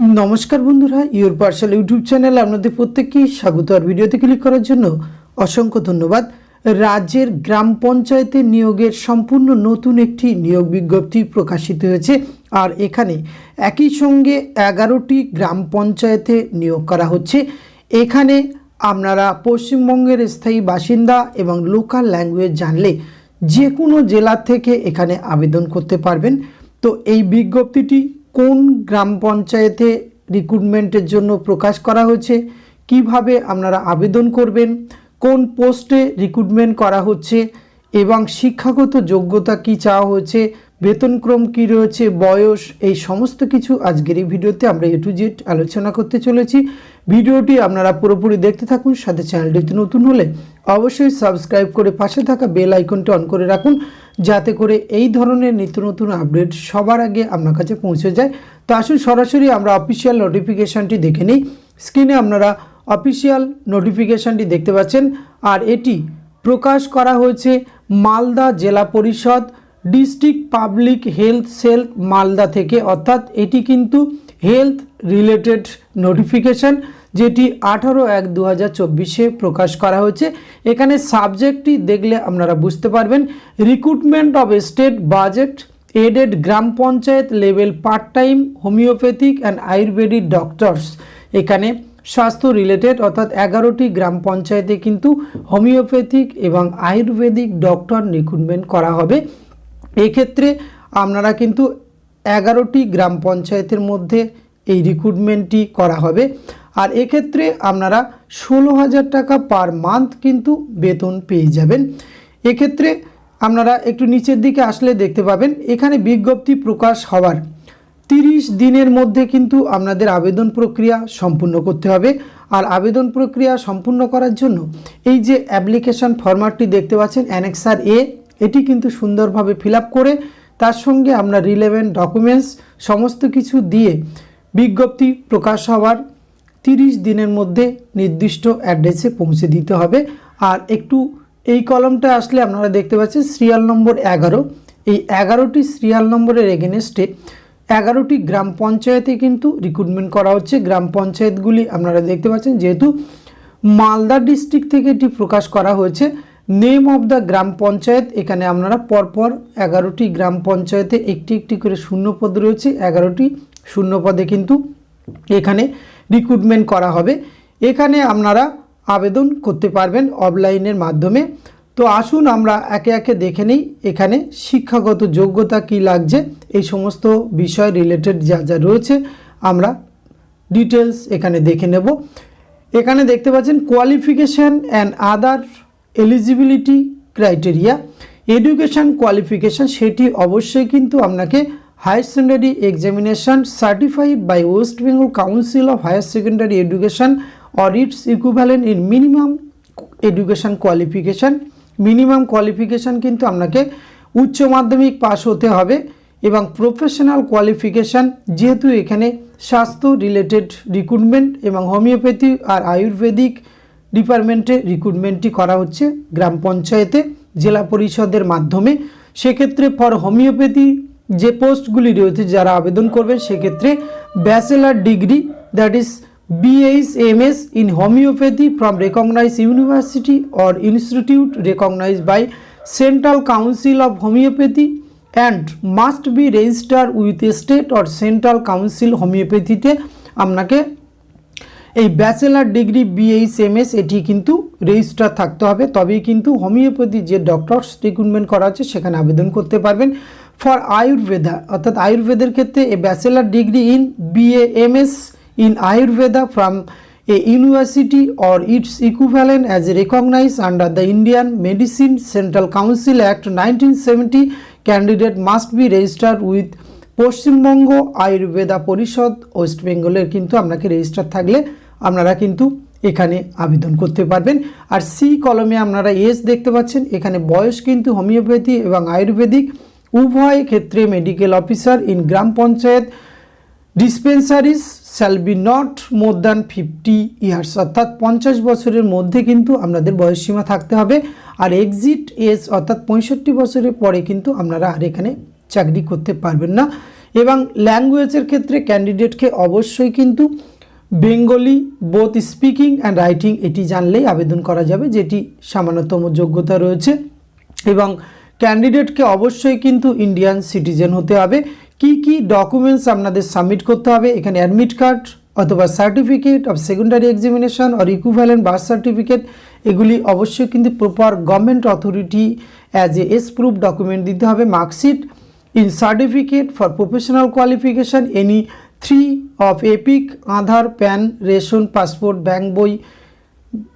नमस्कार बंधुरा your parcel YouTube channel आपनादेर प्रत्येकके स्वागत और भिडियोते क्लिक करार जन्य असंख्य धन्यवाद। राज्येर ग्राम पंचायते नियोगेर सम्पूर्ण नतून एकटी नियोग विज्ञप्ति प्रकाशित हयेछे और एखाने एकई संगे 11टी ग्राम पंचायते नियोग करा हच्छे। एखाने आपनारा पश्चिमबंगेर स्थायी बासिंदा एवं लोकल लैंगुएज जानले जे कोनो जेला थेके एखाने आवेदन करते पारबेन। तो एई विज्ञप्तिटी कोन ग्राम पंचायते रिक्रुटमेंटेर जोन्नो प्रकाश करा हयेछे, किभाबे आपनारा आवेदन करबेन, कोन पोस्टे रिक्रुटमेंट करा हच्छे एवं शिक्षागत योग्यता कि चाওয়া হয়েছে, বেতনক্রম কি রয়েছে, বয়স, এই সমস্ত কিছু আজকের এই ভিডিওতে আমরা এ টু জেড আলোচনা করতে চলেছি। ভিডিওটি আপনারা পুরোপুরি দেখতে থাকুন। সাথে চ্যানেলটিতে নতুন হলে অবশ্যই সাবস্ক্রাইব করে পাশে থাকা বেল আইকনটি অন করে রাখুন, যাতে করে এই ধরনের নিত্য নতুন আপডেট সবার আগে আপনার কাছে পৌঁছে যায়। তো আসুন সরাসরি আমরা অফিসিয়াল নোটিফিকেশনটি দেখে নিই। স্ক্রিনে আপনারা অফিসিয়াল নোটিফিকেশনটি দেখতে পাচ্ছেন আর এটি প্রকাশ করা হয়েছে মালদা জেলা পরিষদ district public health cell Malda থেকে, অর্থাৎ এটি কিন্তু হেলথ রিলেটেড নোটিফিকেশন যেটি 18/1/2024 প্রকাশ করা হয়েছে। এখানে সাবজেক্টটি দেখলে আপনারা বুঝতে পারবেন, recruitment of state budget aided গ্রাম panchayat level part time homeopathic and ayurvedic doctors. এখানে স্বাস্থ্য রিলেটেড অর্থাৎ 11টি গ্রাম পঞ্চায়েতে কিন্তু হোমিওপ্যাথিক এবং আয়ুর্বেদিক ডক্টর রিক্রুটমেন্ট করা হবে। এই ক্ষেত্রে আপনারা কিন্তু 11টি গ্রাম পঞ্চায়েতের মধ্যে এই রিক্রুটমেন্টটি করা হবে আর এক্ষেত্রে আপনারা 16,000 টাকা পার মান্থ কিন্তু বেতন পেয়ে যাবেন। এক্ষেত্রে আপনারা একটু নিচের দিকে আসলে দেখতে পাবেন এখানে বিজ্ঞপ্তি প্রকাশ হওয়ার 30 দিনের মধ্যে কিন্তু আপনাদের আবেদন প্রক্রিয়া সম্পূর্ণ করতে হবে। আর আবেদন প্রক্রিয়া সম্পূর্ণ করার জন্য এই যে অ্যাপ্লিকেশন ফরম্যাটটি দেখতে পাচ্ছেন অ্যানেক্সার এ, এটি কিন্তু সুন্দরভাবে ফিল আপ করে তার সঙ্গে আপনার রিলেভেন্ট ডকুমেন্টস সমস্ত কিছু দিয়ে বিজ্ঞপ্তি প্রকাশ হওয়ার 30 দিনের মধ্যে নির্দিষ্ট অ্যাড্রেসে পৌঁছে দিতে হবে। আর একটু এই কলমটা আসলে আপনারা দেখতে পাচ্ছেন সিরিয়াল নম্বর 11, এই 11টি সিরিয়াল নম্বরের এগেনস্টে 11টি গ্রাম পঞ্চায়েতে কিন্তু রিক্রুটমেন্ট করা হচ্ছে। গ্রাম পঞ্চায়েতগুলি আপনারা দেখতে পাচ্ছেন যেহেতু মালদা ডিস্ট্রিক্ট থেকে এটি প্রকাশ করা হয়েছে। নেম অফ দ্য গ্রাম পঞ্চায়েত, এখানে আপনারা পরপর 11টি গ্রাম পঞ্চায়েতে একটি একটি করে শূন্যপদ রয়েছে, 11টি শূন্যপদে কিন্তু এখানে রিক্রুটমেন্ট করা হবে। এখানে আপনারা আবেদন করতে পারবেন অফলাইনের মাধ্যমে। তো আসুন আমরা একে একে দেখে নিই এখানে শিক্ষাগত যোগ্যতা কি লাগছে, এই সমস্ত বিষয় রিলেটেড যা যা রয়েছে আমরা ডিটেলস এখানে দেখে নেব। এখানে দেখতে পাচ্ছেন qualification and other eligibility criteria. Education qualification সেটি অবশ্যই কিন্তু আপনাকে higher secondary examination certified by West Bengal council of higher secondary education or its equivalent in minimum education qualification. Minimum qualification কিন্তু আপনাকে উচ্চ মাধ্যমিক পাস হতে হবে এবং প্রফেশনাল কোয়ালিফিকেশান যেহেতু এখানে স্বাস্থ্য রিলেটেড রিক্রুটমেন্ট এবং হোমিওপ্যাথি আর আয়ুর্বেদিক ডিপার্টমেন্টে রিক্রুটমেন্টটি করা হচ্ছে গ্রাম পঞ্চায়েতে জেলা পরিষদের মাধ্যমে। সেক্ষেত্রে ফর হোমিওপ্যাথি যে পোস্টগুলি রয়েছে যারা আবেদন করবেন সেক্ষেত্রে bachelor degree that is BHMS in homeopathy from recognized university or institute recognized by Central Council of Homeopathy and must be registered with a state or Central Council Homeopathy তে আপনাকে এই bachelor degree BHMS এটি কিন্তু register থাকতে হবে, তবেই কিন্তু homeopathy যে ডক্টরস রিক্রুটমেন্ট করা হচ্ছে সেখানে আবেদন করতে পারবেন। ফর আয়ুর্বেদা অর্থাৎ আয়ুর্বেদের ক্ষেত্রে এ bachelor degree in BAMS in Ayurveda from a university or its equivalent as recognized under the Indian Medicine Central Council Act 1970 candidate must be registered with Paschimbanga Ayurveda পরিষদ ওয়েস্ট বেঙ্গলের কিন্তু আপনাকে রেজিস্টার থাকলে আপনারা কিন্তু এখানে আবেদন করতে পারবেন। আর সি কলমে আপনারা এস দেখতে পাচ্ছেন, এখানে বয়স কিন্তু হোমিওপ্যাথি এবং আয়ুর্বেদিক উভয় ক্ষেত্রে medical officer in gram panchayat dispensaries shall be not more than 50 years, অর্থাৎ 50 বছরের মধ্যে কিন্তু আপনাদের বয়সসীমা থাকতে হবে। আর এক্সিট এজ অর্থাৎ 65 বছরের পরে কিন্তু আপনারা আর এখানে চাকরি করতে পারবেন না। এবং ল্যাঙ্গুয়েজের ক্ষেত্রে ক্যান্ডিডেটকে অবশ্যই কিন্তু Bengali both speaking and writing এটি জানলেই আবেদন করা যাবে, যেটি সামান্যতম যোগ্যতা রয়েছে। এবং ক্যান্ডিডেটকে অবশ্যই কিন্তু ইন্ডিয়ান সিটিজেন হতে হবে। কি কি ডকুমেন্টস আপনাদের সাবমিট করতে হবে, এখানে অ্যাডমিট কার্ড অথবা সার্টিফিকেট অফ সেকেন্ডারি এক্সামিনেশন আর ইকুইভ্যালেন্ট বার্থ সার্টিফিকেট, এগুলি অবশ্যই কিন্তু proper government authority as age proof document দিতে হবে। Marksheet in certificate for professional qualification any 3 of EPIC, Aadhaar, PAN, ration, passport, bank বই,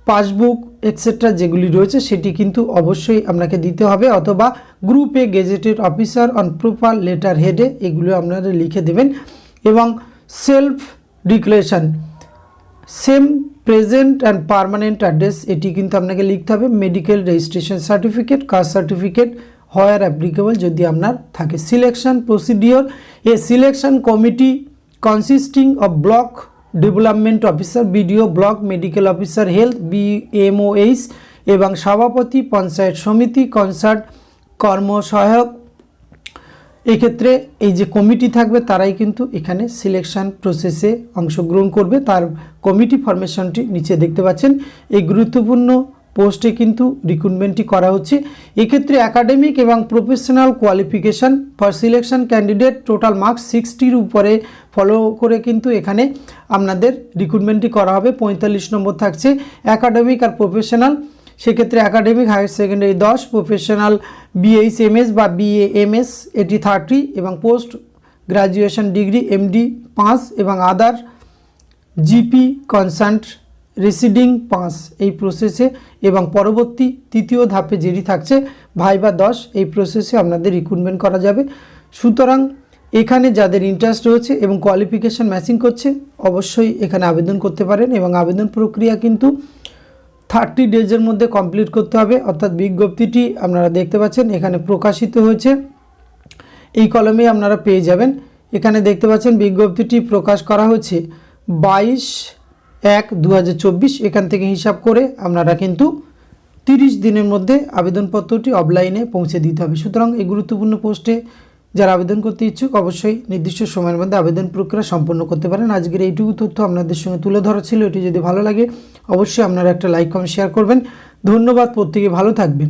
পাসবুক এটসেট্রা যেগুলি রয়েছে সেটি কিন্তু অবশ্যই আপনাকে দিতে হবে, অথবা group A gazetted officer on proper letter হেডে এগুলো আপনারা লিখে দেবেন। এবং self declaration same present and permanent address এটি কিন্তু আপনাকে লিখতে হবে। Medical registration certificate, caste certificate where applicable যদি আপনার থাকে। Selection procedure a selection committee consisting of block development officer, BDO, block medical officer health, BMOH এবং সভাপতি পঞ্চায়েত সমিতি কনসার্ট কর্মসহায়ক। এক্ষেত্রে এই যে কমিটি থাকবে তারাই কিন্তু এখানে সিলেকশন প্রসেসে অংশগ্রহণ করবে। তার কমিটি ফরমেশনটি নিচে দেখতে পাচ্ছেন। এই গুরুত্বপূর্ণ পোস্টে কিন্তু রিক্রুটমেন্টটি করা হচ্ছে। এক্ষেত্রে একাডেমিক এবং professional qualification for selection candidate total marks 60-র উপরে ফলো করে কিন্তু এখানে আপনাদের রিক্রুটমেন্টটি করা হবে। 45 নম্বর থাকছে একাডেমিক আর প্রফেশনাল, সেক্ষেত্রে academic higher secondary 10, professional BHMS বা বিএএমএস এটি 30 এবং পোস্ট গ্রাজুয়েশন ডিগ্রি এমডি 5 এবং আদার জিপি কনসার্ট রেসিডিং 5 এই প্রসেসে। এবং পরবর্তী তৃতীয় ধাপে যেটি থাকছে ভাইবা 10, এই প্রসেসে আপনাদের রিক্রুটমেন্ট করা যাবে। সুতরাং এখানে যাদের ইন্টারেস্ট রয়েছে এবং কোয়ালিফিকেশান ম্যাচিং করছে অবশ্যই এখানে আবেদন করতে পারেন। এবং আবেদন প্রক্রিয়া কিন্তু 30 ডেজের মধ্যে কমপ্লিট করতে হবে। অর্থাৎ বিজ্ঞপ্তিটি আপনারা দেখতে পাচ্ছেন এখানে প্রকাশিত হয়েছে, এই কলমে আপনারা পেয়ে যাবেন। এখানে দেখতে পাচ্ছেন বিজ্ঞপ্তিটি প্রকাশ করা হয়েছে 22/1/2024। এখান থেকে হিসাব করে আপনারা কিন্তু 30 দিনের মধ্যে আবেদনপত্রটি অফলাইনে পৌঁছে দিতে হবে। সুতরাং এই গুরুত্বপূর্ণ পোস্টে যারা আবেদন করতে ইচ্ছুক অবশ্যই নির্দিষ্ট সময়ের মধ্যে আবেদন প্রক্রিয়া সম্পন্ন করতে পারেন। আজকের এইটুকু তথ্য আপনাদের সঙ্গে তুলে ধরা ছিল। এটি যদি ভালো লাগে অবশ্যই আপনারা একটা লাইক কমেন্ট শেয়ার করবেন। ধন্যবাদ, প্রত্যেকে ভালো থাকবেন।